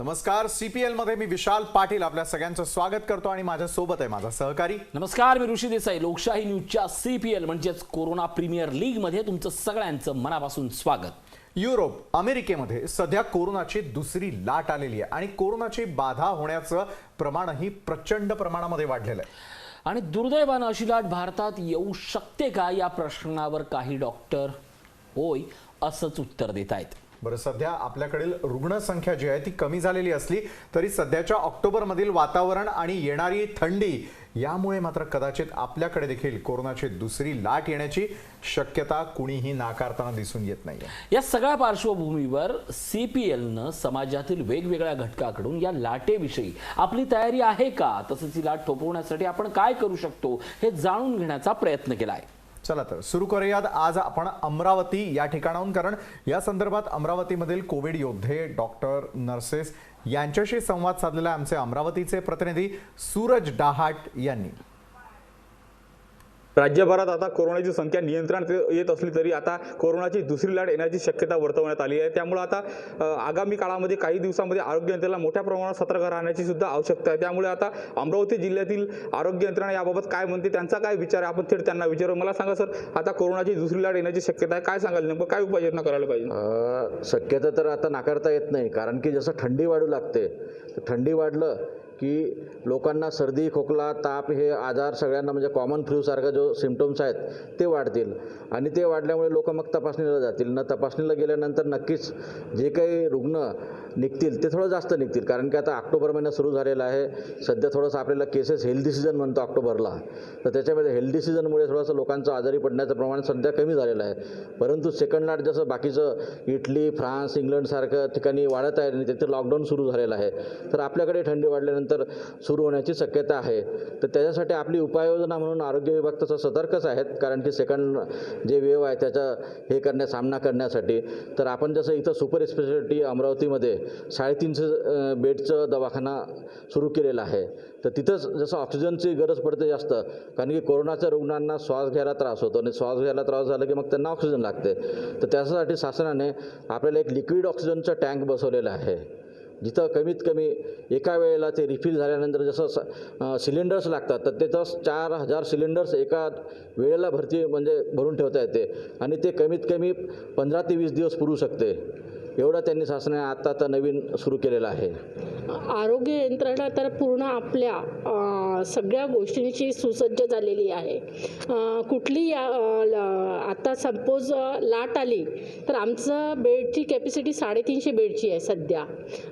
नमस्कार, सीपीएल मध्ये मी विशाल पाटील आपल्या सगळ्यांचं स्वागत करतो आणि माझ्या सोबत आहे माझा सहकारी. नमस्कार, मी ऋषी देसाई. लोकशाही न्यूजच्या सीपीएल म्हणजेच कोरोना प्रीमियर लीग मध्ये तुमचं सगळ्यांचं मनापासून स्वागत. युरोप, अमेरिकेमध्ये सध्या कोरोनाची दुसरी लाट आलेली आहे आणि कोरोनाची बाधा होण्याचं प्रमाणही प्रचंड प्रमाणामध्ये वाढलेलं आहे. आणि दुर्दैवानं अशी लाट भारतात येऊ शकते का या प्रश्नावर काही डॉक्टर होय असंच उत्तर देत आहेत. बरं, सध्या आपल्याकडील रुग्णसंख्या जी आहे ती कमी झालेली असली तरी सध्याच्या ऑक्टोबरमधील वातावरण आणि येणारी थंडी यामुळे मात्र कदाचित आपल्याकडे देखील कोरोनाची दुसरी लाट येण्याची शक्यता कुणीही नाकारताना दिसून येत नाहीये. या सगळ्या पार्श्वभूमीवर सीपीएलनं समाजातील वेगवेगळ्या घटकाकडून या लाटेविषयी आपली तयारी आहे का, तसंच ही लाट थोपवण्यासाठी आपण काय करू शकतो हे जाणून घेण्याचा प्रयत्न केला आहे. चला तर सुरू करूयात आज आपण अमरावती या ठिकाणाहून, कारण या संदर्भात अमरावतीमधील कोविड योद्धे, डॉक्टर, नर्सेस यांच्याशी संवाद साधलेला आमचे अमरावतीचे प्रतिनिधी सूरज डाहाट यांनी. राज्यभरात आता कोरोनाची संख्या नियंत्रणात येत असली तरी आता कोरोनाची दुसरी लाट येण्याची शक्यता वर्तवण्यात आली आहे. त्यामुळे आता आगामी काळामध्ये काही दिवसांमध्ये आरोग्य यंत्रणेला मोठ्या प्रमाणात सतर्क राहण्याची सुद्धा आवश्यकता आहे. त्यामुळे आता अमरावती जिल्ह्यातील आरोग्य यंत्रणा याबाबत काय म्हणते, त्यांचा काय विचार आहे, आपण थेट त्यांना विचारू. मला सांगा सर, आता कोरोनाची दुसरी लाट येण्याची शक्यता आहे, काय सांगाल, नेमकं काय उपाययोजना करायला पाहिजे? शक्यता तर आता नाकारता येत नाही, कारण की जसं थंडी वाढू लागते, थंडी वाढलं की लोकांना सर्दी, खोकला, ताप हे आजार सगळ्यांना म्हणजे कॉमन फ्लू सारखा जो सिम्पटम्स आहेत ते वाढतील आणि ते वाढल्यामुळे लोक मग तपासणीला जातील. न तपासणीला गेल्यानंतर नक्कीच जे काही रुग्ण निघतील ते थोडं जास्त निघतील, कारण की आता ऑक्टोबर महिना सुरू झालेला आहे. सध्या थोडंसं आपल्याला केसेस हेल्दी सीझन म्हणतो ऑक्टोबरला, तर त्याच्यामध्ये हेल्दी सीझनमुळे थोडंसं लोकांचं आजारी पडण्याचं प्रमाण सध्या कमी झालेलं आहे. परंतु सेकंड लाट जसं बाकीचं इटली, फ्रान्स, इंग्लंडसारख्या ठिकाणी वाढत आहे आणि तिथे लॉकडाऊन सुरू झालेलं आहे, तर आपल्याकडे थंडी वाढल्यानंतर सुरू होण्याची शक्यता आहे. तर त्याच्यासाठी आपली उपाययोजना म्हणून आरोग्य विभाग तसं सतर्कच आहेत, कारण की सेकंड जे वेव्ह आहे त्याचा सामना करण्यासाठी. तर आपण जसं इथं सुपर स्पेशालिटी अमरावतीमध्ये 350 बेडचं दवाखाना सुरू केलेला आहे. तर तिथंच जसं ऑक्सिजनची गरज पडते जास्त, कारण की कोरोनाच्या रुग्णांना श्वास घ्यायला त्रास होतो आणि श्वास घ्यायला त्रास झाला की मग त्यांना ऑक्सिजन लागते. तर त्यासाठी शासनाने आपल्याला एक लिक्विड ऑक्सिजनचं टँक बसवलेलं आहे, जिथं कमीत कमी एका वेळेला ते रिफिल झाल्यानंतर जसं सिलेंडर्स लागतात तर तिथं 4000 सिलेंडर्स एका वेळेला भरून ठेवता येते आणि ते कमीत कमी 15 ते 20 दिवस पुरू शकते. एवढं त्यांनी शासनाने आता नवीन सुरू केलेलं आहे. आरोग्य यंत्रणा तर पूर्ण आपल्या सगळ्या गोष्टींची सुसज्ज झालेली आहे. कुठली आता सपोज लाट आली तर आमचं बेडची कॅपॅसिटी 350 बेडची आहे सध्या,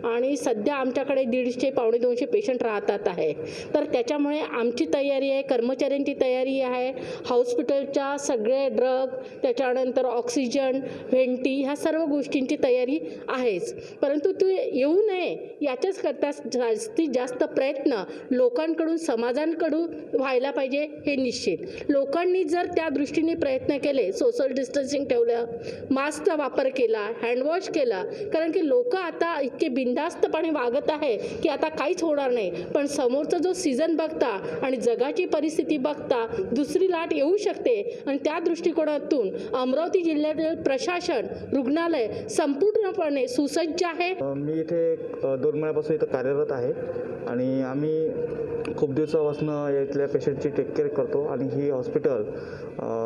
आणि सध्या आमच्याकडे 150 पावणे 200 पेशंट राहतात आहे. तर त्याच्यामुळे आमची तयारी आहे, कर्मचाऱ्यांची तयारी आहे, हॉस्पिटलच्या सगळे ड्रग, त्याच्यानंतर ऑक्सिजन, व्हेंटी, ह्या सर्व गोष्टींची तयारी आहेच. परंतु तू येऊ नये याच्याच करता जास्तीत जास्त प्रयत्न लोकांकडून, समाजांकडून व्हायला पाहिजे हे निश्चित. लोकांनी जर त्या दृष्टीने प्रयत्न केले, सोशल डिस्टन्सिंग ठेवलं, मास्कचा वापर केला, हँडवॉश केला, कारण की लोक आता इतके बिनधास्तपणे वागत आहे की आता काहीच होणार नाही. पण समोरचा जो सीझन बघता आणि जगाची परिस्थिती बघता दुसरी लाट येऊ शकते आणि त्या दृष्टिकोनातून अमरावती जिल्ह्यातील प्रशासन, रुग्णालय संपूर्णपणे सुसज्ज आहे. मी इथे 2 महिन्यापासून इथं कार्यरत आहे आणि आम्ही खूप दिवसापासून इथल्या पेशंटची टेक केअर करतो आणि ही हॉस्पिटल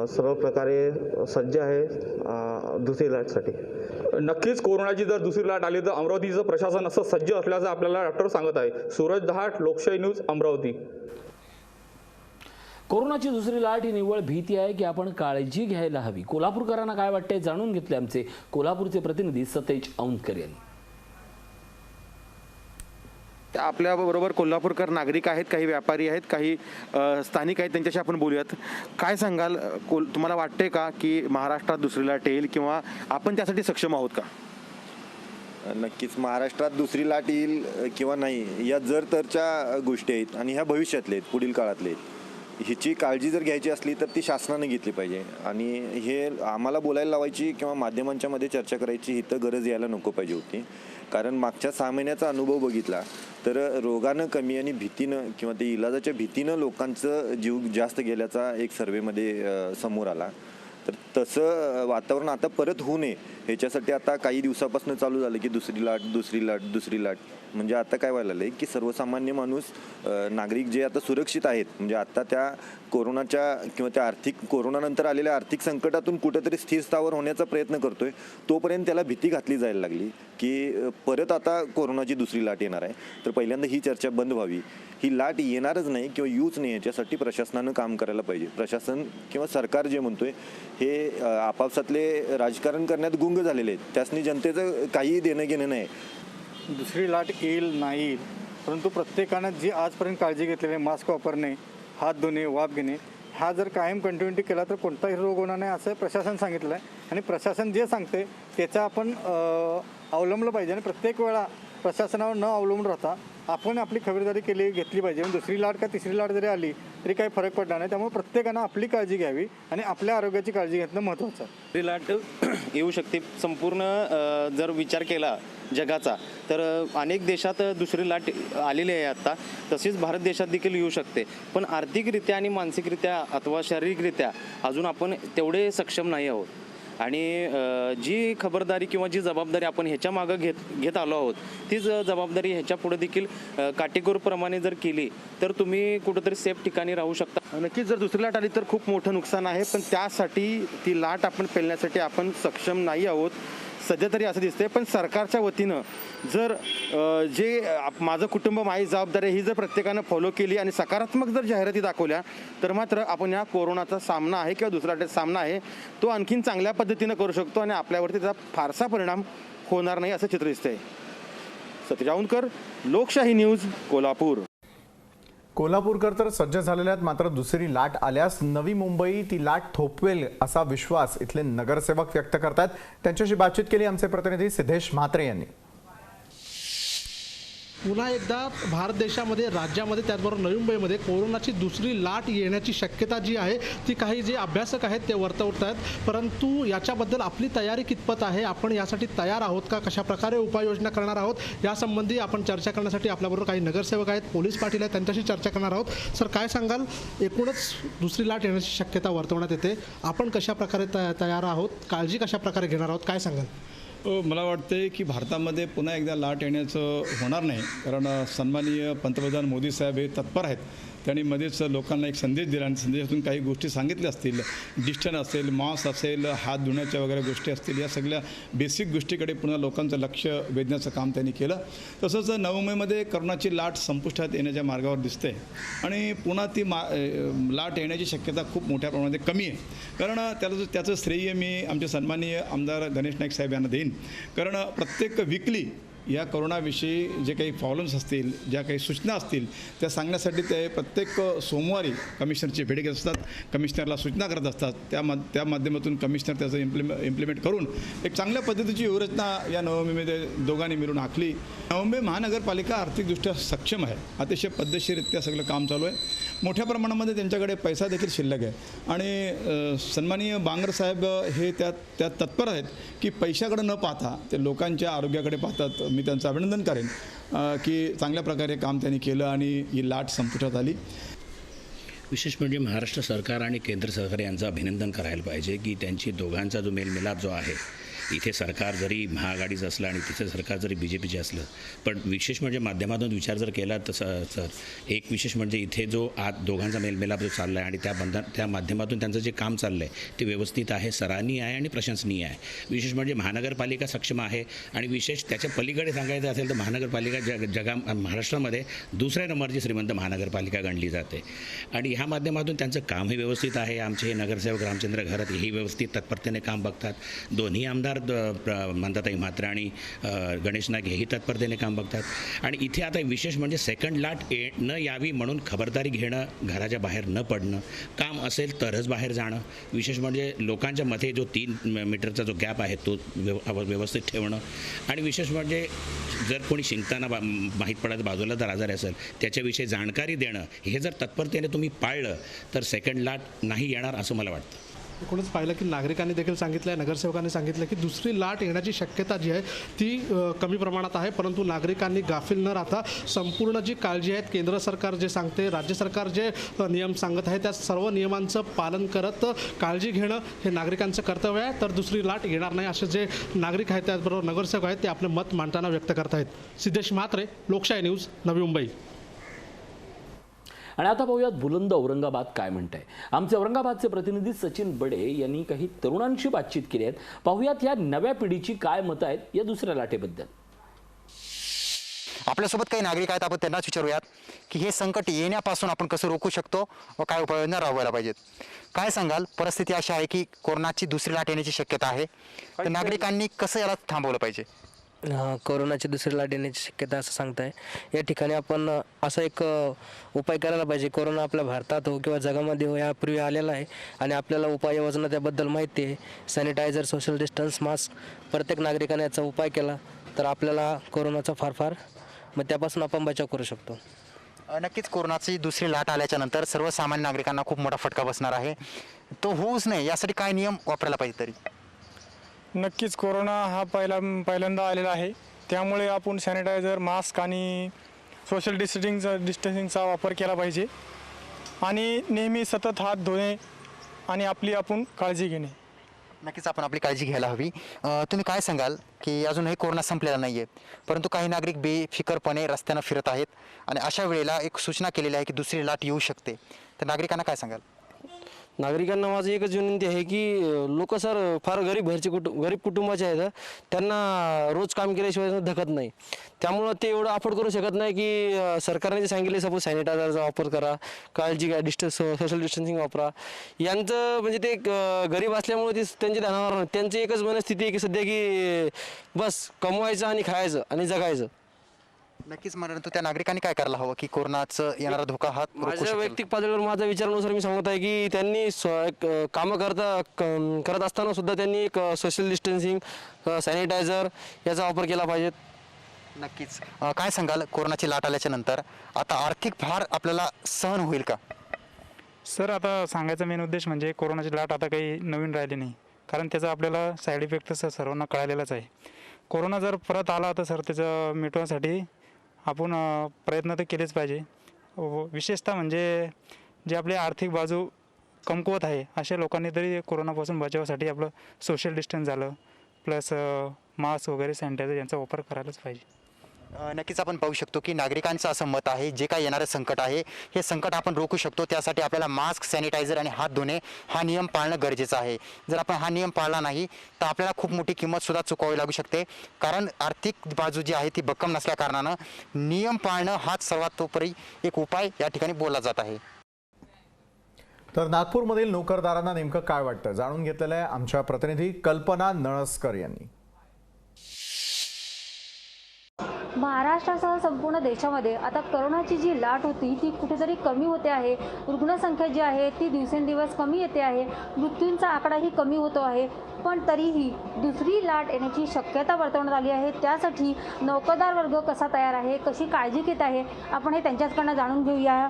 सर्व प्रकारे सज्ज आहे दुसरी लाटसाठी. नक्कीच कोरोनाची जर दुसरी लाट आली तर अमरावतीचं प्रशासन असं सज्ज असल्याचं आपल्याला डॉक्टर सांगत आहे. सूरज दहाट, लोकशाही न्यूज, अमरावती. कोरोनाची दुसरी लाट ही निव्वळ भीती आहे की आपण काळजी घ्यायला हवी? कोल्हापूरकरांना काय वाटतंय जाणून घेतले आमचे कोल्हापूरचे प्रतिनिधी सतेज औंधकर यांनी. आपल्याबरोबर कोल्हापूरकर नागरिक आहेत, काही व्यापारी आहेत, काही स्थानिक आहेत, त्यांच्याशी आपण बोलूयात. काय सांगाल, तुम्हाला वाटते का की महाराष्ट्रात दुसरी लाट येईल किंवा आपण त्यासाठी सक्षम आहोत का? नक्कीच महाराष्ट्रात दुसरी लाट येईल किंवा नाही या जर तरच्या गोष्टी आहेत आणि ह्या भविष्यातले आहेत, पुढील काळातले आहेत. हिची काळजी जर घ्यायची असली तर ती शासनाने घेतली पाहिजे आणि हे आम्हाला बोलायला लावायची किंवा माध्यमांच्या मध्ये चर्चा करायची ही तर गरज यायला नको पाहिजे होती. कारण मागच्या 6 महिन्याचा अनुभव बघितला तर रोगानं कमी आणि भीतीनं किंवा ते इलाजाच्या भीतीनं लोकांचं जीव जास्त गेल्याचा एक सर्वेमध्ये समोर आला. तर तसं वातावरण आता परत होऊ नये ह्याच्यासाठी आता काही दिवसापासून चालू झालं की दुसरी लाट म्हणजे आता काय व्हायला लागलं की सर्वसामान्य माणूस नागरिक जे आता सुरक्षित आहेत म्हणजे आता त्या कोरोनाच्या किंवा त्या कोरोनानंतर आलेल्या आर्थिक संकटातून कुठेतरी स्थिर स्थावर होण्याचा प्रयत्न करतोय, तोपर्यंत त्याला भीती घातली जायला लागली की परत आता कोरोनाची दुसरी लाट येणार आहे. तर पहिल्यांदा ही चर्चा बंद व्हावी. ही लाट येणारच नाही किंवा येऊच नाही याच्यासाठी प्रशासनानं काम करायला पाहिजे. प्रशासन किंवा सरकार जे म्हणतोय हे आपापसातले राजकारण करण्यात गुंग झालेले आहेत. त्यासनी जनतेचं काही देणं घेणं नाही. दुसरी लाट येईल नाही येईल, परंतु प्रत्येकानं जी आजपर्यंत काळजी घेतलेली आहे, मास्क वापरणे, हात धुणे, वाफ घेणे, हा जर कायम कंटिन्युटी केला तर कोणताही रोग होणार नाही असं प्रशासन सांगितलं आहे. आणि प्रशासन जे सांगते त्याचा आपण अवलंबलं पाहिजे. आणि प्रत्येक वेळा प्रशासनावर न अवलंबून राहता आपण आपली खबरदारी घेतली पाहिजे. दुसरी लाट का तिसरी लाट जरी आली तरी काही फरक पडणार नाही. त्यामुळे प्रत्येकानं आपली काळजी घ्यावी आणि आपल्या आरोग्याची काळजी घेणं महत्त्वाचं आहे. दुसरी लाट येऊ शकते. संपूर्ण जर विचार केला जगाचा तर अनेक देशात दुसरी लाट आलेली आहे आता, तसेच भारत देशात देखील येऊ शकते. पण आर्थिकरित्या आणि मानसिकरित्या अथवा शारीरिकरित्या अजून आपण तेवढे सक्षम नाही आहोत. आणि जी खबरदारी किंवा जी जबाबदारी आपण ह्याच्या मागं घेत आलो आहोत तीच जबाबदारी ह्याच्या पुढे देखील काटेकोरप्रमाणे जर केली तर तुम्ही कुठंतरी सेफ ठिकाणी राहू शकता. नक्कीच जर दुसरी लाट आली तर खूप मोठं नुकसान आहे, पण त्यासाठी ती लाट आपण पेलण्यासाठी आपण सक्षम नाही आहोत सध्या तरी असं दिसतंय. पण सरकारच्या वतीनं जर माझं कुटुंब माझी जबाबदारी ही जर प्रत्येकानं फॉलो केली आणि सकारात्मक जर जाहिराती दाखवल्या तर मात्र आपण या कोरोनाचा सामना आहे किंवा दुसऱ्या लाटेचा सामना आहे तो आणखीन चांगल्या पद्धतीनं करू शकतो आणि आपल्यावरती त्याचा फारसा परिणाम होणार नाही असं चित्र दिसतंय. सतीश औंधकर, लोकशाही न्यूज, कोल्हापूर. कोल्हापूरकर तर सज्ज झालेले आहेत, मात्र दुसरी लाट आल्यास नवी मुंबई ती लाट थोपवेल असा विश्वास इथले नगरसेवक व्यक्त करतात. त्यांच्याशी बातचीत केली आमचे प्रतिनिधी सिद्धेश म्हात्रे यांनी. पुन्हा एकदा भारत देशामध्ये, राज्यामध्ये, त्याचबरोबर नवी मुंबईमध्ये कोरोनाची दुसरी लाट येण्याची शक्यता जी आहे ती काही जे अभ्यासक आहेत ते वर्तवत आहेत. परंतु याच्याबद्दल आपली तयारी कितपत आहे, आपण यासाठी तयार आहोत का, कशा प्रकारे उपाययोजना करणार आहोत, यासंबंधी आपण चर्चा करण्यासाठी आपल्याबरोबर काही नगरसेवक आहेत, पोलीस पाटील आहेत, त्यांच्याशी चर्चा करणार आहोत. सर, काय सांगाल, एकूणच दुसरी लाट येण्याची शक्यता वर्तवण्यात येते, आपण कशा प्रकारे तयार आहोत, काळजी कशा प्रकारे घेणार आहोत, काय सांगाल? मला वाटते की भारतामध्ये पुन्हा एकदा लाट येण्याचं होणार नाही, कारण सन्माननीय पंतप्रधान मोदी साहेब हे तत्पर आहेत. त्यांनी मध्येच लोकांना एक संदेश दिला आणि संदेशातून काही गोष्टी सांगितल्या असतील, डिस्टन्स असेल, मास्क असेल, हात धुण्याच्या वगैरे गोष्टी असतील, या सगळ्या बेसिक गोष्टीकडे पुन्हा लोकांचं लक्ष वेधण्याचं काम त्यांनी केलं. तसंच नवी मुंबईमध्ये कोरोनाची लाट संपुष्टात येण्याच्या मार्गावर दिसते आणि पुन्हा ती लाट येण्याची शक्यता खूप मोठ्या प्रमाणात कमी आहे. कारण त्याचं श्रेय मी आमचे सन्माननीय आमदार गणेश नाईक साहेब यांना देईन. कारण प्रत्येक वीकली या कोरोनाविषयी जे काही प्रॉब्लेम्स असतील, ज्या काही सूचना असतील त्या सांगण्यासाठी ते प्रत्येक सोमवारी कमिशनरची भेट घेत असतात, कमिशनरला सूचना करत असतात. त्या माध्यमातून कमिशनर त्याचं इम्प्लिमेंट करून एक चांगल्या पद्धतीची व्यूहरचना या नवी मुंबईमध्ये दोघांनी मिळून आखली. नवी मुंबई महानगरपालिका आर्थिकदृष्ट्या सक्षम आहे, अतिशय पद्धतशीररित्या सगळं काम चालू आहे. मोठ्या प्रमाणामध्ये त्यांच्याकडे पैसा देखील शिल्लक आहे आणि सन्माननीय बांगर साहेब हे त्यात तत्पर आहेत की पैशाकडे न पाहता ते लोकांच्या आरोग्याकडे पाहतात. मी त्यांचं अभिनंदन करेन की चांगल्या प्रकारे काम त्यांनी केलं आणि ही लाट संपुष्टात आली. विशेष म्हणजे महाराष्ट्र सरकार आणि केंद्र सरकार यांचं अभिनंदन करायला पाहिजे की त्यांची दोघांचा जो मेलमिलाप जो आहे, इथे सरकार जरी महाआघाडीचं असलं आणि तिथे सरकार जरी BJPचे असलं, पण विशेष म्हणजे माध्यमातून विचार जर केला तर सर एक विशेष म्हणजे इथे जो दोघांचा मेलमिलाप जो चालला आहे आणि त्या माध्यमातून त्यांचं जे काम चाललं आहे ते व्यवस्थित आहे, सराहनीय आहे आणि प्रशंसनीय आहे. विशेष म्हणजे महानगरपालिका सक्षम आहे आणि विशेष त्याच्या पलीकडे सांगायचं असेल तर महानगरपालिका महाराष्ट्रामध्ये दुसऱ्या नंबरची श्रीमंत महानगरपालिका गणली जाते आणि ह्या माध्यमातून त्यांचं कामही व्यवस्थित आहे. आमचे हे नगरसेवक रामचंद्र घरात हेही व्यवस्थित तत्परतेने काम बघतात. दोन्ही आमदार मंदाताई म्हात्रे आणि गणेश नाईक हेही तत्परतेने काम बघतात आणि इथे आता विशेष म्हणजे सेकंड लाट न यावी म्हणून खबरदारी घेणं, घराच्या बाहेर न पडणं, काम असेल तरच बाहेर जाणं, विशेष म्हणजे लोकांच्या मध्ये जो 3 मीटरचा जो गॅप आहे तो व्यवस्थित ठेवणं आणि विशेष म्हणजे जर कोणी शिंकताना माहीत पडत बाजूला जर आजारी असेल त्याच्याविषयी जाणकारी देणं, हे जर तत्परतेने तुम्ही पाळलं तर सेकंड लाट नाही येणार असं मला वाटतं. एकूणच पाहिलं की नागरिकांनी देखील सांगितलं आहे, नगरसेवकांनी सांगितलं की दुसरी लाट येण्याची शक्यता जी आहे ती कमी प्रमाणात आहे, परंतु नागरिकांनी गाफील न राहता संपूर्ण जी काळजी आहे केंद्र सरकार जे सांगते, राज्य सरकार जे नियम सांगत आहे त्या सर्व नियमांचं पालन करत काळजी घेणं हे नागरिकांचं कर्तव्य आहे. तर दुसरी लाट येणार नाही असे जे नागरिक आहेत त्याचबरोबर नगरसेवक आहेत ते आपले मत मांडताना व्यक्त करत आहेत. सिद्धेश म्हात्रे, लोकशाही न्यूज, नवी मुंबई. आणि आता पाहूयात बुलंद औरंगाबाद काय म्हणत आहे. आमचे औरंगाबादचे प्रतिनिधी सचिन बडे यांनी काही तरुणांशी बातचीत केली आहे. पाहूयात या नव्या पिढीची काय मतं आहेत या दुसऱ्या लाटेबद्दल. आपल्यासोबत काही नागरिक आहेत, आपण त्यांनाच विचारूयात की हे संकट येण्यापासून आपण कसं रोखू शकतो व काय उपाययोजना राबवायला पाहिजेत. काय सांगाल, परिस्थिती अशी आहे की कोरोनाची दुसरी लाट येण्याची शक्यता आहे, तर नागरिकांनी कसं याला थांबवलं पाहिजे? कोरोनाची दुसरी लाट येण्याची शक्यता असं सांगताय. या ठिकाणी आपण असा एक उपाय करायला पाहिजे. कोरोना आपल्या भारतात हो किंवा जगामध्ये हो यापूर्वी आलेला आहे आणि आपल्याला उपाययोजना त्याबद्दल माहिती आहे. सॅनिटायझर, सोशल डिस्टन्स, मास्क प्रत्येक नागरिकाने याचा उपाय केला तर आपल्याला कोरोनाचा फार मग त्यापासून आपण बचाव करू शकतो. नक्कीच कोरोनाची दुसरी लाट आल्याच्या नंतर सर्वसामान्य नागरिकांना खूप मोठा फटका बसणार आहे. तो होऊच नये यासाठी काय नियम वापरायला पाहिजे तरी? नक्कीच कोरोना हा पहिल्यांदा आलेला आहे, त्यामुळे आपण सॅनिटायझर, मास्क आणि सोशल डिस्टन्सिंगचा वापर केला पाहिजे आणि नेहमी सतत हात धुणे आणि आपण काळजी घेणे. नक्कीच आपण आपली काळजी घ्यायला हवी. तुम्ही काय सांगाल की अजूनही कोरोना संपलेला नाही आहे, परंतु काही नागरिक बेफिकरपणे रस्त्यानं फिरत आहेत आणि अशा वेळेला एक सूचना केलेली आहे की दुसरी लाट येऊ शकते, तर नागरिकांना काय सांगाल? नागरिकांना माझी एकच विनंती आहे की लोक फार गरीब कुटुंबाचे आहेत, त्यांना रोज काम केल्याशिवाय धकत नाही. त्यामुळं ते एवढं अफोर्ड करू शकत नाही की सरकारने जे सांगितले सपोज सॅनिटायझरचा वापर करा, काळजी घ्या, सोशल डिस्टन्सिंग वापरा. यांचं म्हणजे ते गरीब असल्यामुळे ते त्यांच्या ध्यानावर त्यांची एकच मनस्थिती आहे की सध्या की बस कमवायचं आणि खायचं आणि जगायचं. नक्कीच परंतु त्या नागरिकांनी काय करायला हवं की कोरोनाचा येणारा धोका हा माझ्या वैयक्तिक पातळीवर माझ्या विचारानुसार मी सांगत आहे की त्यांनी कामं करत असताना सुद्धा त्यांनी एक सोशल डिस्टन्सिंग, सॅनिटायझर याचा वापर केला पाहिजे. नक्कीच. काय सांगाल, कोरोनाची लाट आल्याच्या नंतर आता आर्थिक भार आपल्याला सहन होईल का? सर, आता सांगायचा मेन उद्देश म्हणजे कोरोनाची लाट आता काही नवीन राहिली नाही, कारण त्याचा आपल्याला साईड इफेक्ट सर्वांना कळालेलाच आहे. कोरोना जर परत आला तर सर त्याचं मिटवण्यासाठी आपण प्रयत्न तर केलेच पाहिजे. विशेषतः म्हणजे जे आपली आर्थिक बाजू कमकुवत आहे अशा लोकांनी तरी कोरोनापासून बचावासाठी आपलं सोशल डिस्टन्स झालं, प्लस मास्क वगैरे, सॅनिटायझर यांचा वापर करायलाच पाहिजे. नक्कीच आपण पाहू शकतो की नागरिकांचं असं मत आहे जे काही येणारं संकट आहे हे संकट आपण रोखू शकतो. त्यासाठी आपल्याला मास्क, सॅनिटायझर आणि हात धुणे हा नियम पाळणं गरजेचं आहे. जर आपण हा नियम पाळला नाही तर आपल्याला खूप मोठी किंमतसुद्धा चुकवावी लागू शकते, कारण आर्थिक बाजू जी आहे ती भक्कम नसल्या कारणानं नियम पाळणं हाच सर्वतोपरी एक उपाय या ठिकाणी बोलला जात आहे. तर नागपूरमधील नोकरदारांना नेमकं काय वाटतं जाणून घेतलेलं आहे आमच्या प्रतिनिधी कल्पना नळसकर यांनी. महाराष्ट्रासह संपूर्ण देशामध्ये आता करोनाची जी लाट होती ती कुठेतरी कमी होते आहे. रुग्णसंख्या जी आहे ती दिवसेंदिवस कमी येते आहे. मृत्यूंचा आकडाही कमी होतो आहे. पण तरीही दुसरी लाट येण्याची शक्यता वर्तवण्यात आली आहे. त्यासाठी नोकरदार वर्ग कसा तयार आहे, कशी काळजी घेत आहे, आपण हे त्यांच्याचकडनं जाणून घेऊया.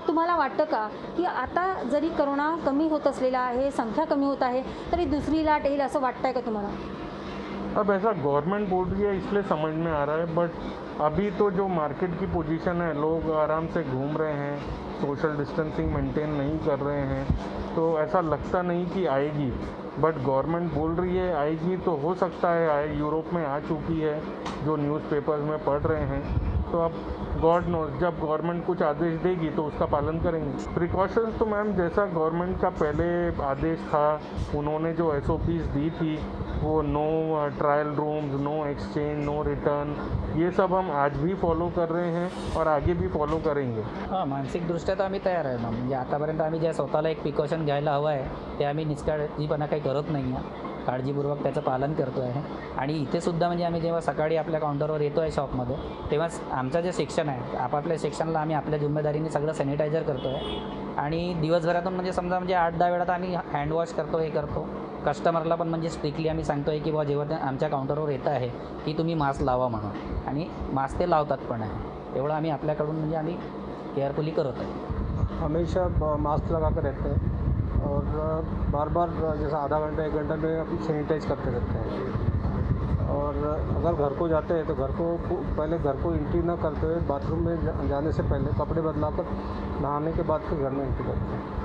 तुम्हाला वाटतं का की आता जरी करोना कमी होत असलेला आहे, संख्या कमी होत आहे, तरी दुसरी लाट येईल असं वाटतंय का तुम्हाला? अब ऐसा गवर्नमेंट बोल रही है इसलिए समझ में आ रहा है, बट अभी तो जो मार्केट की पोजीशन है, लोग आराम से घूम रहे हैं, सोशल डिस्टेंसिंग मेंटेन नहीं कर रहे हैं, तो ऐसा लगता नहीं कि आएगी. बट गवर्नमेंट बोल रही है आएगी, तो हो सकता है यूरोप में आ चुकी है जो न्यूज़पेपर्स में पढ़ रहे हैं. तो अब गॉड नोज, जब गवर्नमेंट कुछ आदेश देगी तो उसका पालन करेंगे. प्रिकॉशंस तो मैम जैसा गवर्नमेंट का पहले आदेश था, उन्होंने जो SOPs दी थी वो no trial rooms, no exchange, no return, ये सब हम आज भी फॉलो कर रहे हैं और आगे भी फॉलो करेंगे. हां, मानसिकदृष्ट्या तर आम्ही तयार आहे ना. म्हणजे आतापर्यंत आम्ही ज्या स्वतःला एक प्रिकॉशन घ्यायला हवं आहे ते आम्ही निष्काळजीपणा काही करत नाही आहे. काळजीपूर्वक त्याचं पालन करतो आहे. आणि इथे सुद्धा म्हणजे आम्ही जेव्हा सकाळी आपल्या काउंटरवर येतो आहे शॉपमध्ये, तेव्हा आमचं जे सेक्शन आहे आपापल्या सेक्शनला आम्ही आपल्या जिम्मेदारीने सगळं सॅनिटायझर करतो आहे. आणि दिवसभरातून म्हणजे समजा म्हणजे 8-10 वेळा तर आम्ही हँडवॉश करतो, हे करतो. कस्टमरला पण म्हणजे स्ट्रिक्टली आम्ही सांगतो आहे की बाबा जेव्हा ते आमच्या काउंटरवर येतं आहे की तुम्ही मास्क लावा म्हणून, आणि मास्क ते लावतात पण आहे. एवढं आम्ही आपल्याकडून म्हणजे आम्ही केअरफुली करत आहे. हमेशा मास्क लगा कर रहते हैं और बार बार जैसा आधा घंटा 1 घंटा में अभी सैनिटाइज करते रहते हैं। और अगर घर को जाते हैं तो पहले घर को एंट्री न करते हुए बाथरूम में जाने से पहले कपडे बदलाकर नहाने के बाद फिर घर में एंट्री करते हैं।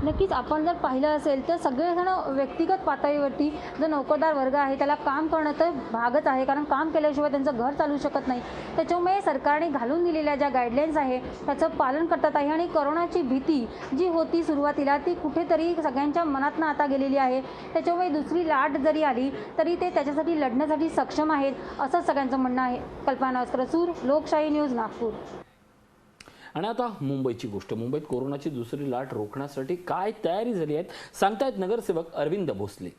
नक्कीच आपण जर पाहिलं असेल तर सगळेजण व्यक्तिगत पातळीवरती जो नोकरदार वर्ग आहे त्याला काम करणं तर भागच आहे, कारण काम केल्याशिवाय त्यांचं घर चालू शकत नाही। त्याच्यामुळे सरकारने घालून दिलेल्या ज्या गाईडलाईन्स आहे त्याचं पालन करतात आहे आणि कोरोनाची भीती जी होती सुरुवातीला ती कुठेतरी सगळ्यांच्या मनातनं आता गेलेली आहे। त्याच्यामुळे दुसरी लाट जरी आली तरी ते त्याच्यासाठी लढण्यासाठी सक्षम आहेत असं सगळ्यांचं म्हणणं आहे। कल्पना सूर, लोकशाही न्यूज, नागपूर। आणि आता मुंबईची गोष्ट। मुंबईत कोरोनाची दुसरी लाट रोखण्यासाठी काय तयारी झाली आहे सांगतायत नगरसेवक अरविंद भोसले।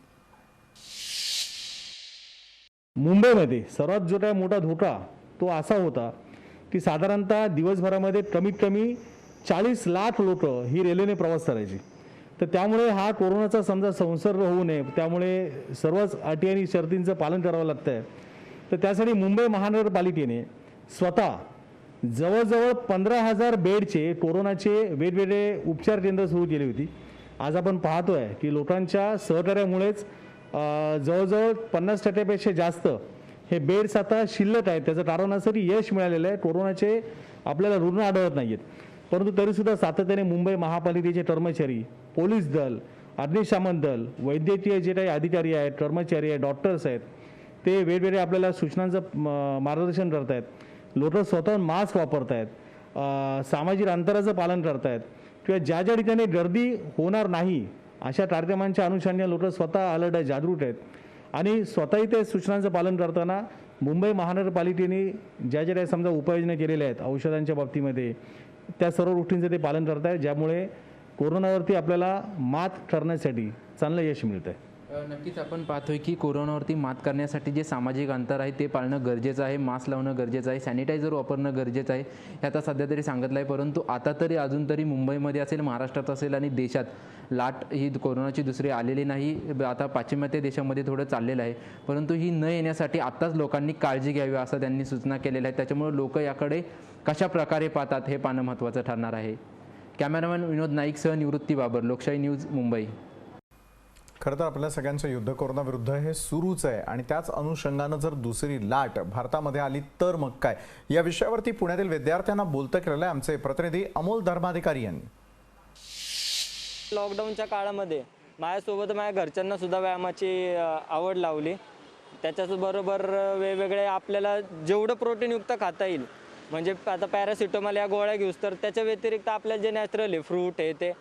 मुंबईमध्ये सर्वात जो काय मोठा धोका तो असा होता की साधारणतः दिवसभरामध्ये कमीत कमी 40 लाख लोक ही रेल्वेने प्रवास करायची। तर त्यामुळे हा कोरोनाचा समजा संसर्ग होऊ नये त्यामुळे सर्वच अटी आणि शर्तींचं पालन करावं लागतंय। तर त्यासाठी मुंबई महानगरपालिकेने स्वतः जवळजवळ 15,000 बेडचे कोरोनाचे वेगवेगळे उपचार केंद्र सुरू केली होती। आज आपण पाहतोय की लोकांच्या सहकार्यामुळेच जवळजवळ 50% जास्त हे बेड्स आता शिल्लक आहेत। त्याचं कारण असं की यश मिळालेलं आहे, कोरोनाचे आपल्याला रुग्ण आढळत नाहीत। परंतु तरीसुद्धा सातत्याने मुंबई महापालिकेचे कर्मचारी, पोलीस दल, अग्निशमन दल, वैद्यकीय जे काही अधिकारी आहेत, कर्मचारी आहेत, डॉक्टर्स आहेत, ते वेगवेगळे आपल्याला सूचनांचं मार्गदर्शन करत आहेत। लोक स्वतःहून मास्क वापरत आहेत, सामाजिक अंतराचं पालन करत आहेत किंवा ज्या ज्या ठिकाणी गर्दी होणार नाही अशा कार्यक्रमांच्या अनुषंगाने लोक स्वतः अलर्ट आहेत, जागरूक आहेत आणि स्वतःही ते सूचनांचं पालन करताना मुंबई महानगरपालिकेने ज्या ज्या काही समजा उपाययोजना केलेल्या आहेत औषधांच्या बाबतीमध्ये त्या सर्व गोष्टींचं ते पालन करत आहेत, ज्यामुळे कोरोनावरती आपल्याला मात करण्यासाठी चांगलं यश मिळतं आहे। नक्कीच आपण पाहतोय की कोरोनावरती मात करण्यासाठी जे सामाजिक अंतर आहे ते पाळणं गरजेचं आहे, मास्क लावणं गरजेचं आहे, सॅनिटायझर वापरणं गरजेचं आहे, हे आता सध्या तरी सांगितलं आहे। परंतु आता तरी अजून तरी मुंबईमध्ये असेल, महाराष्ट्रात असेल आणि देशात लाट ही कोरोनाची दुसरी आलेली नाही। आता पाश्चिमात्य देशामध्ये थोडं चाललेलं आहे, परंतु ही न येण्यासाठी आत्ताच लोकांनी काळजी घ्यावी असं त्यांनी सूचना केलेल्या आहेत। त्याच्यामुळे लोक याकडे कशा प्रकारे पाहतात हे पाहणं महत्त्वाचं ठरणार आहे। कॅमेरामॅन विनोद नाईकसह निवृत्ती बाबर, लोकशाही न्यूज, मुंबई। खरं तर आपल्या सगळ्यांचं युद्ध कोरोना विरुद्ध हे सुरूच आहे आणि त्याच अनुषंगानं जर दुसरी लाट भारतामध्ये आली तर मग काय, या विषयावरती पुण्यातील विद्यार्थ्यांना बोलतं केलेलं आहे आमचे प्रतिनिधी अमोल धर्माधिकारी यांनी। लॉकडाऊनच्या काळामध्ये माझ्यासोबत माझ्या घरच्यांना सुद्धा व्यायामाची आवड लावली। त्याच्याबरोबर वेगवेगळे आपल्याला जेवढं प्रोटीनयुक्त खाता येईल, म्हणजे आता पॅरासिटामॉल या गोळ्या घेऊस तर त्याच्या व्यतिरिक्त आपल्याला जे नॅचरल आहे फ्रूट हे ते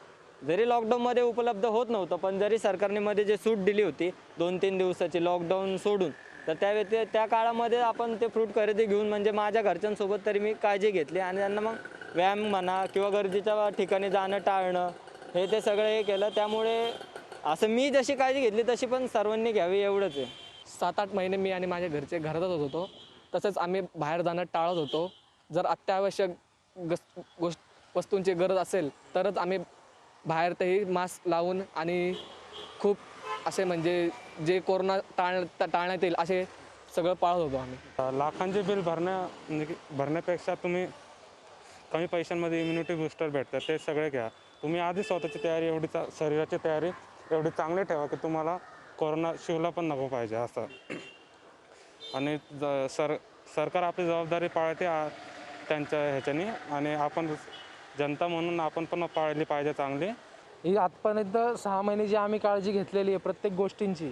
जरी लॉकडाऊनमध्ये उपलब्ध होत नव्हतं, पण जरी सरकारने मध्ये जे सूट दिली होती 2-3 दिवसाची लॉकडाऊन सोडून, तर त्या काळामध्ये आपण ते फ्रूट खरेदी घेऊन म्हणजे माझ्या घरच्यांसोबत तरी मी काळजी घेतली आणि त्यांना मग व्यायाम म्हणा किंवा गरजेच्या ठिकाणी जाणं टाळणं हे ते सगळं हे केलं। त्यामुळे असं मी जशी काळजी घेतली तशी पण सर्वांनी घ्यावी एवढंच आहे। 7-8 महिने मी आणि माझे घरचे घरातच होतो, तसंच आम्ही बाहेर जाणं टाळत होतो। जर अत्यावश्यक वस्तूंची गरज असेल तरच आम्ही बाहेर तेही मास्क लावून आणि खूप असे म्हणजे जे कोरोना टाळण्यात येईल असे सगळं पाळत होतो आम्ही। लाखांचे बिल भरण्यापेक्षा तुम्ही कमी पैशांमध्ये इम्युनिटी बूस्टर भेटतात ते सगळे घ्या। तुम्ही आधी स्वतःची तयारी शरीराची तयारी एवढी चांगली ठेवा की तुम्हाला कोरोना शिवला पण नको पाहिजे असं। आणि सरकार आपली जबाबदारी पाळते त्यांच्या ह्याच्याने आणि आपण जनता म्हणून आपण पण पाळली पाहिजे चांगली। ही आजपर्यंत 6 महिने जी आम्ही काळजी घेतलेली आहे प्रत्येक गोष्टींची,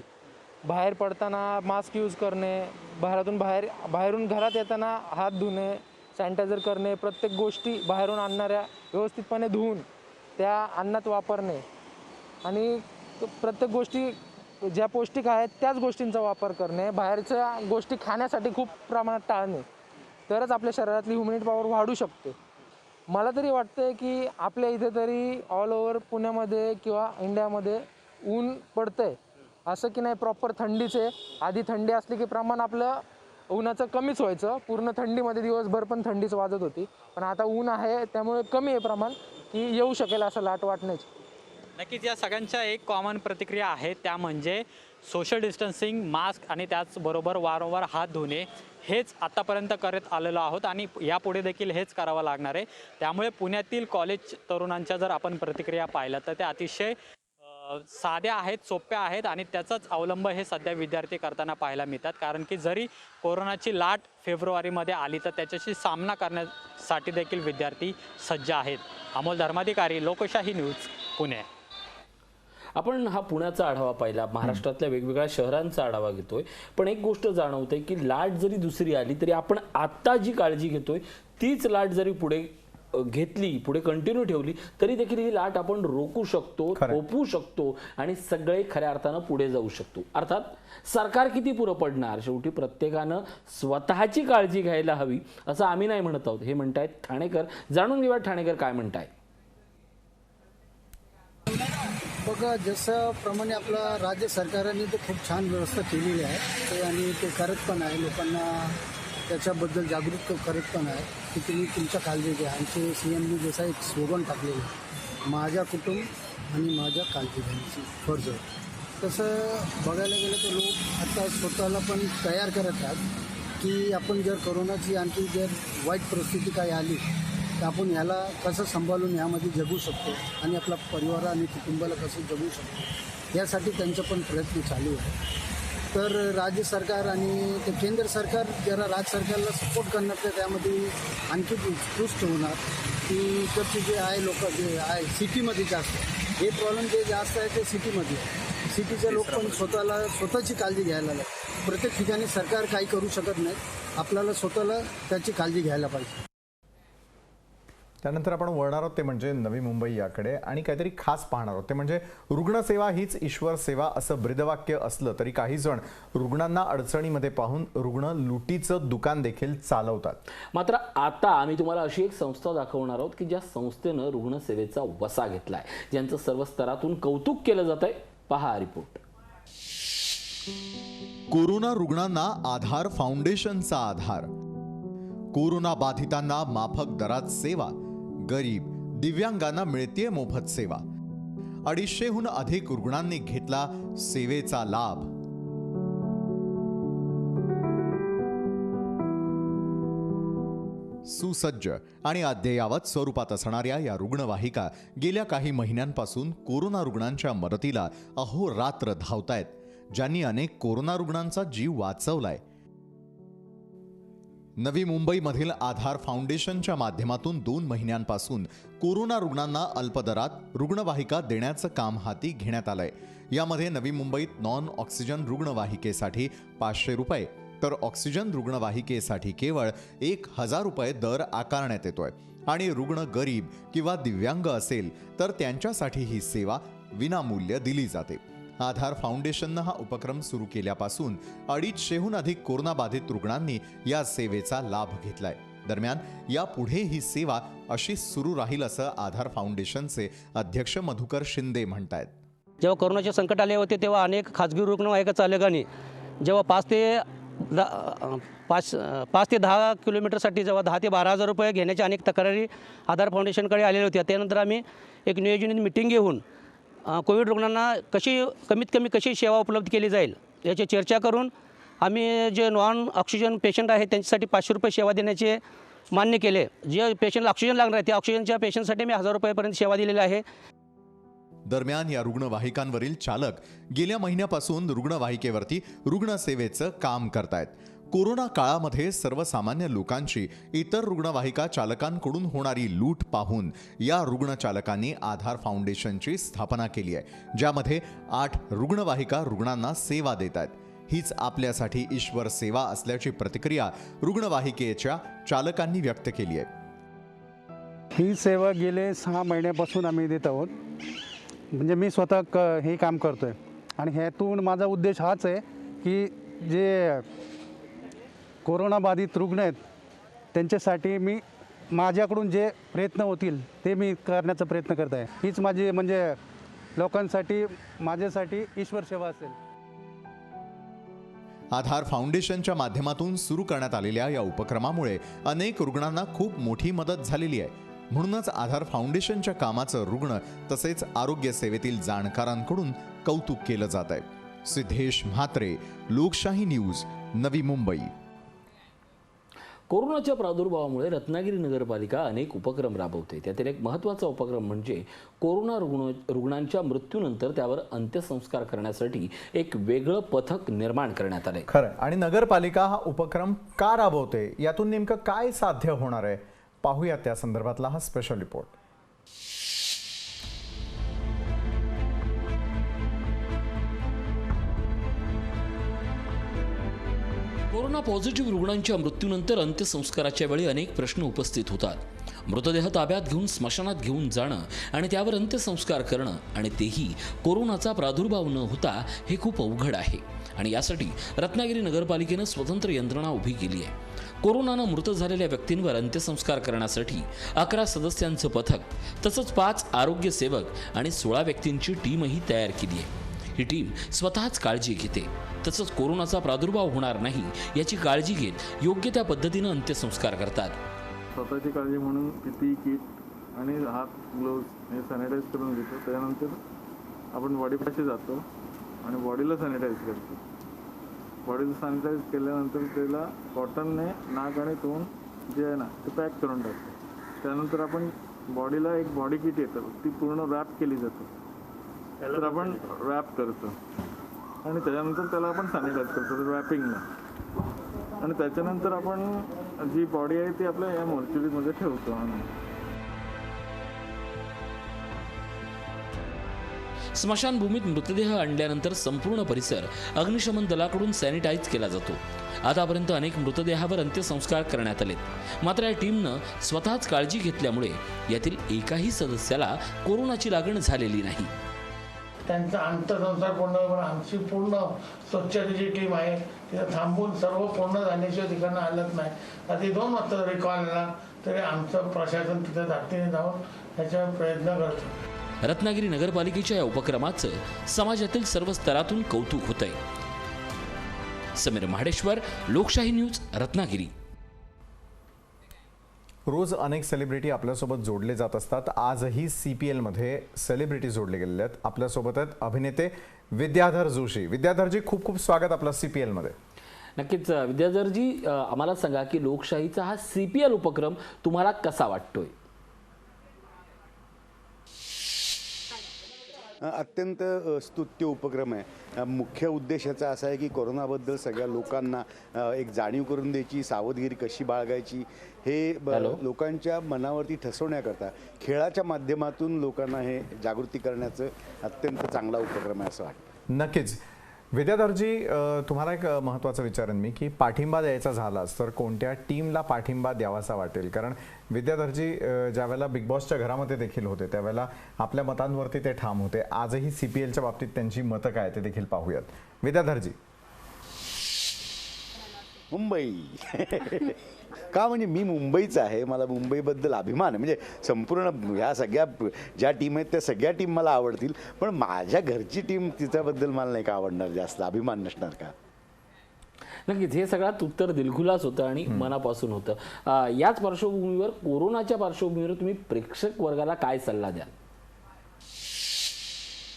बाहेर पडताना मास्क यूज करणे, बाहेरून घरात येताना हात धुणे, सॅनिटायझर करणे, प्रत्येक गोष्टी बाहेरून आणणाऱ्या व्यवस्थितपणे धुवून त्या अन्नात वापरणे आणि प्रत्येक गोष्टी ज्या पौष्टिक आहेत त्याच गोष्टींचा वापर करणे, बाहेरच्या गोष्टी खाण्यासाठी खूप प्रमाणात टाळणे, तरच आपल्या शरीरातली इम्युनिटी पॉवर वाढू शकते। मला तरी वाटतं की आपल्या इथे तरी ऑल ओव्हर पुण्यामध्ये किंवा इंडियामध्ये ऊन पडतंय, असं की नाही प्रॉपर थंडीचे। आधी थंडी असली की प्रमाण आपलं उन्हाचं कमीच व्हायचं, पूर्ण थंडीमध्ये दिवसभर पण थंडीच वाजत होती, पण आता ऊन आहे त्यामुळे कमी आहे प्रमाण की येऊ शकेल असं लाट वाटण्याची। नक्कीच या सगळ्यांच्या एक कॉमन प्रतिक्रिया आहे, त्या म्हणजे सोशल डिस्टन्सिंग, मास्क आणि त्याचबरोबर वारंवार हात धुणे हेच आतापर्यंत करत आलेलो आहोत आणि यापुढे देखील हेच करावं लागणार आहे। त्यामुळे पुण्यातील कॉलेज तरुणांच्या जर आपण प्रतिक्रिया पाहिल्या तर त्या अतिशय साध्या आहेत, सोप्या आहेत आणि त्याचाच अवलंब हे सध्या विद्यार्थी करताना पाहायला मिळतात. कारण की जरी कोरोनाची लाट फेब्रुवारीमध्ये आली तर त्याच्याशी सामना करण्यासाठी देखील विद्यार्थी सज्ज आहेत. अमोल धर्माधिकारी, लोकशाही न्यूज, पुणे. आपण हा पुण्याचा आढावा पाहिला, महाराष्ट्रातल्या वेगवेगळ्या शहरांचा आढावा घेतोय, पण एक गोष्ट जाणवते की लाट जरी दुसरी आली तरी आपण आता जी काळजी घेतोय तीच लाट जरी पुढे घेतली, पुढे कंटिन्यू ठेवली तरी देखील ही लाट आपण रोखू शकतो, थोपवू शकतो आणि सगळे खऱ्या अर्थानं पुढे जाऊ शकतो. अर्थात सरकार किती पुरं पडणार, शेवटी प्रत्येकानं स्वतःची काळजी घ्यायला हवी असं आम्ही नाही म्हणत आहोत, हे म्हणतायत ठाणेकर. जाणून घेऊया ठाणेकर काय म्हणतायत. बघा, जसं आपला राज्य सरकारने तर खूप छान व्यवस्था केलेली आहे ते आणि ते करत पण आहे, लोकांना त्याच्याबद्दल जागरूक करत पण आहे की तुम्ही तुमच्या काळजी घ्या. आमचे CMने जसा एक स्लोगन टाकलेलं आहे, माझ्या कुटुंब आणि माझ्या काळजी घेण्याची फर्ज. तसं बघायला गेलं तर लोक आता स्वतःला पण तयार करत आहेत की आपण जर कोरोनाची आणखी जर वाईट परिस्थिती काही आली तर आपण ह्याला कसं सांभाळून ह्यामध्ये जगू शकतो आणि आपला परिवार आणि कुटुंबाला कसं जगू शकतो यासाठी त्यांचा पण प्रयत्न चालू आहे. तर राज्य सरकार आणि ते केंद्र सरकार जरा राज्य सरकारला सपोर्ट करणार तर त्यामध्ये आणखी उत्कृष्ट होणार की इकडचे जे आहे लोक जे आहे सिटीमध्ये जास्त हे प्रॉब्लेम जे जास्त आहे ते सिटीमध्ये आहे. सिटीचे लोक पण स्वतःची काळजी घ्यायला लागतात. प्रत्येक ठिकाणी सरकार काही करू शकत नाही, आपल्याला स्वतःला त्याची काळजी घ्यायला पाहिजे. त्यानंतर आपण वळणार आहोत ते म्हणजे नवी मुंबई याकडे आणि काहीतरी खास पाहणार आहोत ते म्हणजे रुग्णसेवा हीच ईश्वर सेवा असं ब्रीदवाक्य असलं तरी काही जण रुग्णांना अडचणीमध्ये पाहून रुग्ण लुटीचं दुकान देखील चालवतात. मात्र आता आम्ही तुम्हाला अशी एक संस्था दाखवणार आहोत की ज्या संस्थेनं रुग्णसेवेचा वसा घेतलाय, ज्यांचं सर्व स्तरातून कौतुक केलं जात आहे. पहा हा रिपोर्ट. कोरोना रुग्णांना आधार फाउंडेशनचा आधार. कोरोना बाधितांना माफक दरात सेवा, गरीब दिव्यांगांना मिळते मोफत सेवा. 250हून अधिक रुग्णांनी घेतला सेवेचा लाभ. सुसज्ज आणि अद्ययावत स्वरूपात असणाऱ्या या रुग्णवाहिका गेल्या काही महिन्यांपासून कोरोना रुग्णांच्या मदतीला अहोरात्र धावतायत, ज्यांनी अनेक कोरोना रुग्णांचा जीव वाचवलाय. नवी मुंबईमधील आधार फाउंडेशनच्या माध्यमातून 2 महिन्यांपासून कोरोना रुग्णांना अल्पदरात रुग्णवाहिका देण्याचं काम हाती घेण्यात आलंय. यामध्ये नवी मुंबईत नॉन ऑक्सिजन रुग्णवाहिकेसाठी 500 रुपये तर ऑक्सिजन रुग्णवाहिकेसाठी केवळ 1000 रुपये दर आकारण्यात येतोय आणि रुग्ण गरीब किंवा दिव्यांग असेल तर त्यांच्यासाठी ही सेवा विनामूल्य दिली जाते. आधार फाउंडेशननं हा उपक्रम सुरू केल्यापासून 250हून अधिक कोरोनाबाधित रुग्णांनी या सेवेचा लाभ घेतलाय. दरम्यान यापुढे ही सेवा अशीच सुरू राहील असं आधार फाउंडेशनचे अध्यक्ष मधुकर शिंदे म्हणतायत. जेव्हा कोरोनाचे संकट आले होते तेव्हा अनेक खाजगी रुग्णवाहिका चालकांनी जेव्हा 5 ते 10 किलोमीटरसाठी जेव्हा 10 ते 12 हजार रुपये घेण्याच्या अनेक तक्रारी आधार फाउंडेशनकडे आलेल्या होत्या. त्यानंतर आम्ही एक नियोजनित मिटिंग घेऊन कोविड रुग्णांना कमीत कमी कशी सेवा उपलब्ध केली जाईल याची चर्चा करून आम्ही जे नॉन ऑक्सिजन पेशंट आहेत त्यांच्यासाठी 500 रुपये सेवा देण्याचे मान्य केले. जे पेशंटला ऑक्सिजन लागणार आहे त्या ऑक्सिजनच्या पेशंटसाठी मी 1000 रुपयेपर्यंत सेवा दिलेली आहे. दरम्यान या रुग्णवाहिकांवरील चालक गेल्या महिन्यापासून रुग्णवाहिकेवरती रुग्णसेवेचं काम करतायत. कोरोना काळामध्ये सर्वसामान्य लोकांची इतर रुग्णवाहिका चालकांकडून होणारी लूट पाहून या रुग्णचालकांनी आधार फाउंडेशनची स्थापना केली आहे, ज्यामध्ये 8 रुग्णवाहिका रुग्णांना सेवा देत आहेत. हीच आपल्यासाठी ईश्वर सेवा असल्याची प्रतिक्रिया रुग्णवाहिकेच्या चालकांनी व्यक्त केली आहे. ही सेवा गेले 6 महिन्यापासून आम्ही देत आहोत. म्हणजे मी स्वतः हे काम करतोय आणि ह्यातून माझा उद्देश हाच आहे की जे कोरोनाबाधित रुग्ण आहेत त्यांच्यासाठी मी माझ्याकडून जे प्रयत्न होतील ते मी करण्याचा प्रयत्न करत आहे. हीच माझी म्हणजे लोकांसाठी माझ्यासाठी ईश्वर सेवा असेल. आधार फाउंडेशनच्या माध्यमातून सुरू करण्यात आलेल्या या उपक्रमामुळे अनेक रुग्णांना खूप मोठी मदत झालेली आहे. म्हणूनच आधार फाउंडेशनच्या कामाचं रुग्ण तसेच आरोग्य सेवेतील जाणकारांकडून कौतुक केलं जात आहे. सिद्धेश म्हात्रे, लोकशाही न्यूज, नवी मुंबई. कोरोनाच्या प्रादुर्भावामुळे रत्नागिरी नगरपालिका अनेक उपक्रम राबवते. त्यातील एक महत्त्वाचा उपक्रम म्हणजे कोरोना रुग्णांच्या मृत्यूनंतर त्यावर अंत्यसंस्कार करण्यासाठी एक वेगळं पथक निर्माण करण्यात आले. खरं. आणि नगरपालिका हा उपक्रम का राबवते, यातून नेमकं काय साध्य होणार आहे, पाहूया त्या संदर्भातला हा स्पेशल रिपोर्ट. कोरोना पॉझिटिव्ह रुग्णांच्या मृत्यूनंतर अंत्यसंस्काराच्या वेळी अनेक प्रश्न उपस्थित होतात. मृतदेह ताब्यात घेऊन स्मशानात घेऊन जाणं आणि त्यावर अंत्यसंस्कार करणं, आणि तेही कोरोनाचा प्रादुर्भाव न होता, हे खूप अवघड आहे. आणि यासाठी रत्नागिरी नगरपालिकेनं स्वतंत्र यंत्रणा उभी केली आहे. कोरोनानं मृत झालेल्या व्यक्तींवर अंत्यसंस्कार करण्यासाठी 11 सदस्यांचं पथक, तसंच 5 आरोग्य सेवक आणि 16 व्यक्तींची टीमही तयार केली आहे. ही टीम स्वतःच काळजी घेते, तसंच कोरोनाचा प्रादुर्भाव होणार नाही याची काळजी घेत योग्य त्या पद्धतीनं अंत्यसंस्कार करतात. स्वतःची काळजी म्हणून PPE किट आणि हात ग्लोव्ज हे सॅनिटाईज करून घेतो. त्यानंतर आपण बॉडीपाशी जातो आणि बॉडीला सॅनिटाईज करतो. बॉडीला सॅनिटाईज केल्यानंतर त्याला कॉटनने नाक आणि तोंड जे आहे ना ते पॅक करून टाकतो. त्यानंतर आपण बॉडीला एक बॉडी किट येतं, ती पूर्ण रॅप केली जाते. तर आपण रॅप करतो आणि त्याच्यानंतर त्याला आपण सॅनिटाईज करतो रॅपिंगला. आणि त्याच्यानंतर आपण जी बॉडी आहे ती आपल्या या मॉर्च्युरीमध्ये ठेवतो. स्मशानभूमीत मृतदेह आणल्यानंतर संपूर्ण परिसर अग्निशमन दलाकडून सॅनिटाईज केला जातो. आतापर्यंत अनेक मृतदेहावर अंत्यसंस्कार करण्यात आलेत. मात्र या टीमनं स्वतःच काळजी घेतल्यामुळे यातील एकाही सदस्याला कोरोनाची लागण झालेली नाही. त्यांचा अंत्यसंस्कार पूर्ण, आमची पूर्ण स्वच्छतेची टीम आहे तिथं थांबून सर्व पूर्ण झाल्याशिवाय तिकडनं हलत नाही. आधी 2 वाजता जरी कॉल आला तरी आमचं प्रशासन तिथं तातडीने जाऊन त्याच्यावर प्रयत्न करतो. रत्नागिरी नगरपालिकेच्या या उपक्रमाचं समाजातील सर्व स्तरातून कौतुक होतंय. समीर महाडेश्वर, लोकशाही न्यूज, रत्नागिरी. रोज अनेक सेलिब्रिटी आपल्यासोबत जोडले जात असतात. आजही CPL मध्ये सेलिब्रिटी जोडले गेलेले आहेत. आपल्यासोबत आहेत अभिनेते विद्याधर जोशी. विद्याधरजी, खूप खूप स्वागत आपलं CPL मध्ये. नक्कीच विद्याधरजी, आम्हाला सांगा की लोकशाहीचा हा CPL उपक्रम तुम्हाला कसा वाटतोय? अत्यंत स्तुत्य उपक्रम आहे. मुख्य उद्देश याचा असा आहे की कोरोनाबद्दल सगळ्या लोकांना एक जाणीव करून द्यायची, सावधगिरी कशी बाळगायची हे लोकांच्या मनावरती ठसवण्याकरता खेळाच्या माध्यमातून लोकांना हे जागृती करण्याचं अत्यंत चांगला उपक्रम आहे असं वाटतं. नक्कीच. विद्याधरजी, तुम्हाला एक महत्त्वाचं विचारेन मी की पाठिंबा द्यायचा झालाच तर कोणत्या टीमला पाठिंबा द्यावासा वाटेल? कारण विद्याधरजी ज्यावेळेला बिग बॉसच्या घरामध्ये देखील होते त्यावेळेला आपल्या मतांवरती ते ठाम होते. आजही CPLच्या बाबतीत त्यांची मतं काय ते देखील पाहूयात. विद्याधरजी. मुंबई का, म्हणजे मी मुंबईचा आहे, मला मुंबईबद्दल अभिमान आहे. म्हणजे संपूर्ण ह्या सगळ्या ज्या टीम आहेत त्या सगळ्या टीम मला आवडतील, पण माझ्या घरची टीम तिच्याबद्दल मला नाही का आवडणार, जास्त अभिमान नसणार का? नक्कीच, हे सगळ्यात उत्तर दिलखुलास होतं आणि मनापासून होतं. याच पार्श्वभूमीवर, कोरोनाच्या पार्श्वभूमीवर तुम्ही प्रेक्षक वर्गाला काय सल्ला द्याल?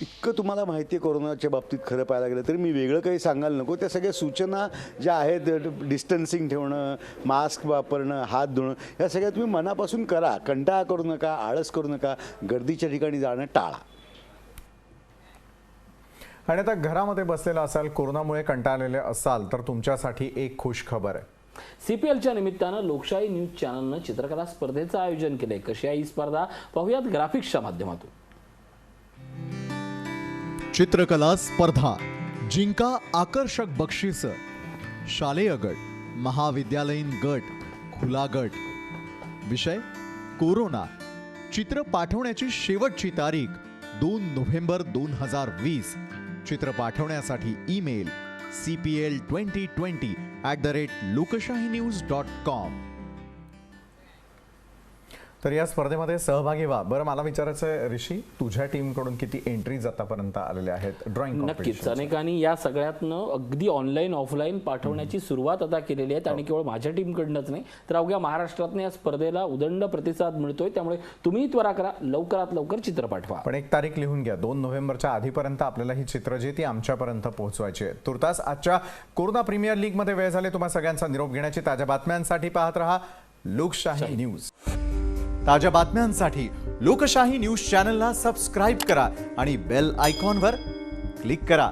इतकं तुम्हाला माहिती आहे कोरोनाच्या बाबतीत खरं पाहायला गेलं तरी मी वेगळं काही सांगायला नको. त्या सगळ्या सूचना ज्या आहेत, डिस्टन्सिंग ठेवणं, मास्क वापरणं, हात धुणं, या सगळ्या तुम्ही मनापासून करा. कंटाळा करू नका, आळस करू नका, गर्दीच्या ठिकाणी जाणं टाळा. आणि आता घरामध्ये बसलेला असाल, कोरोनामुळे कंटाळलेले असाल तर तुमच्यासाठी एक खुश खबर आहे. CPLच्या निमित्तानं लोकशाही न्यूज चॅनलनं चित्रकला स्पर्धेचं आयोजन केलंय. कशी आहे ही स्पर्धा, पाहूयात ग्राफिक्सच्या माध्यमातून. चित्रकला स्पर्धा, जिंका आकर्षक बक्षीस. शालेय गट, महाविद्यालयीन गट, खुला गट. विषय कोरोना. चित्र पाठवण्याची शेवटची तारीख 2 नोव्हेंबर 2020. चित्र पाठवण्यासाठी ईमेल cpl2020@lokashahinews.com. तर या स्पर्धेमध्ये सहभागी व्हा. बरं, मला विचारायचं आहे ऋषी, तुझ्या टीमकडून किती एंट्रीज आतापर्यंत आलेल्या आहेत ड्रॉइंग नक्कीच अनेकांनी या सगळ्यातनं अगदी ऑनलाईन ऑफलाईन पाठवण्याची सुरुवात आता केलेली आहे आणि केवळ माझ्या टीमकडनंच नाही तर अवघ्या महाराष्ट्रातनं या स्पर्धेला उदंड प्रतिसाद मिळतोय. त्यामुळे तुम्ही त्वरा करा, लवकरात लवकर चित्र पाठवा. पण एक तारीख लिहून घ्या, 2 नोव्हेंबरच्या आधीपर्यंत आपल्याला ही चित्र जी ती आमच्यापर्यंत पोहोचवायची आहे. तुर्तास आजच्या कोरोना प्रीमियर लीग मध्ये वेळ झाले. तुम्हा सगळ्यांचा निरोप घेण्याची. ताज्या बातम्यांसाठी पाहत रहा लोकशाही न्यूज. ताज्या बातम्यांसाठी लोकशाही न्यूज चॅनलला सबस्क्राईब करा आणि बेल आयकॉनवर क्लिक करा.